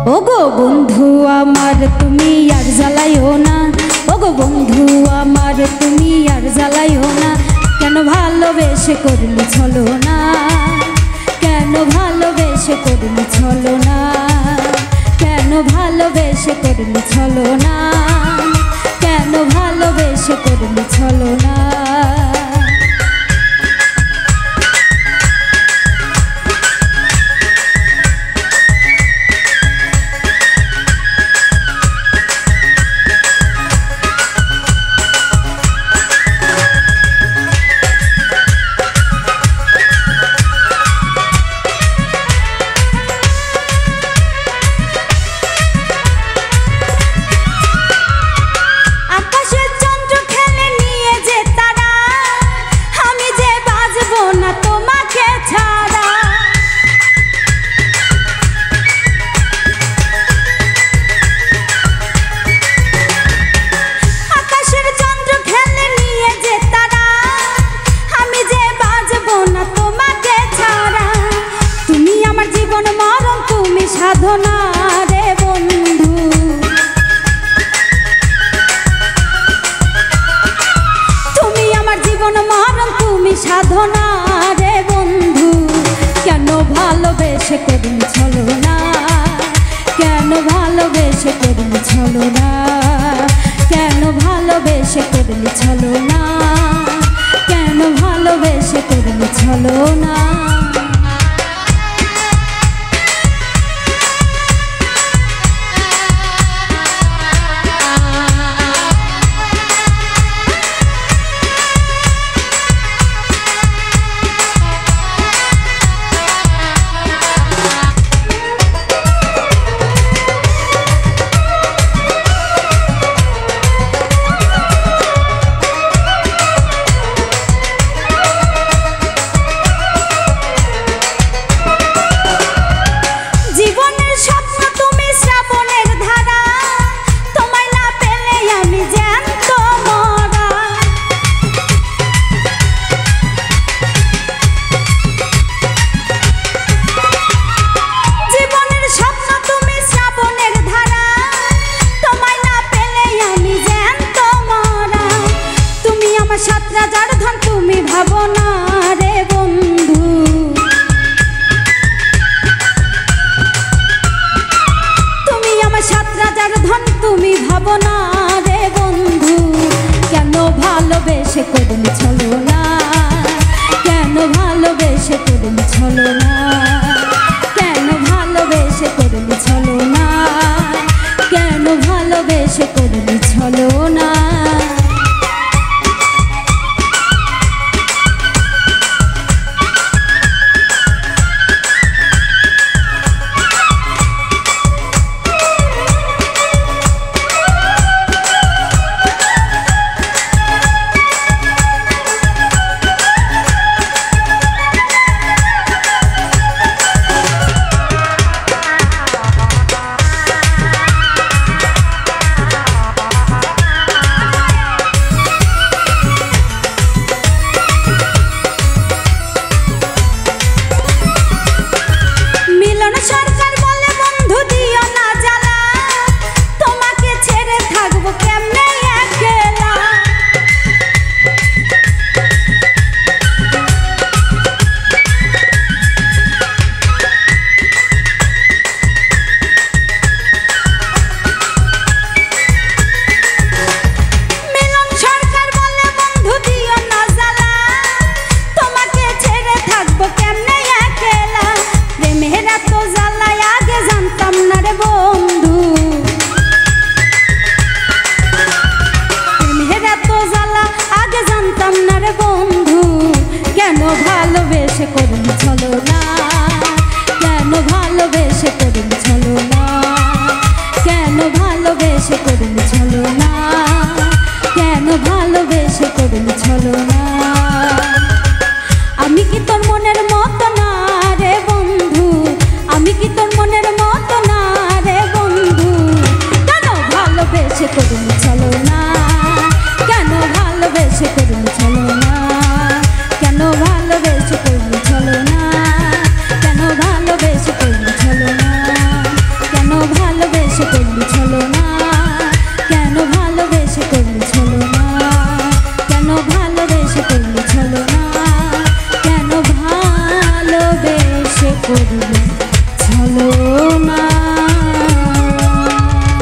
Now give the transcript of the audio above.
ওগো বন্ধু আমার তুমি আর জ্বালাইও না, ওগো বন্ধু আমার তুমি আর জ্বালাইও না। কেন ভালোবেসে করলি ছলো না, কেন ভালোবেসে করলি ছলো না, কেন ভালোবেসে করলি ছলো না, কেন ভালোবেসে করলি ছলো না। সাধনা রে বন্ধু, তুমি আমার জীবন মরণ, তুমি সাধনা রে বন্ধু। কেন ভালোবেসে করলি ছলো না, কেন ভালোবেসে করলি ছলো না, কেন ভালোবেসে করলি ছলো না, কেন ভালোবেসে করলি ছলো না। সাত রাজার ধন তুমি ভাবো না রে বন্ধু, তুমি আমার সাত রাজার ধন তুমি ভাবো না রে বন্ধু। কেন ভালোবেসে করলি ছলো না, কেন ভালোবেসে করলি ছলো না, কেন ভালোবেসে করলি ছলো না, কেন ভালোবেসে করলি ছলো না। ভালোবেসে করলি ছলনা, কেন ভালোবেসে করলি ছলনা, কেন ভালোবেসে করলি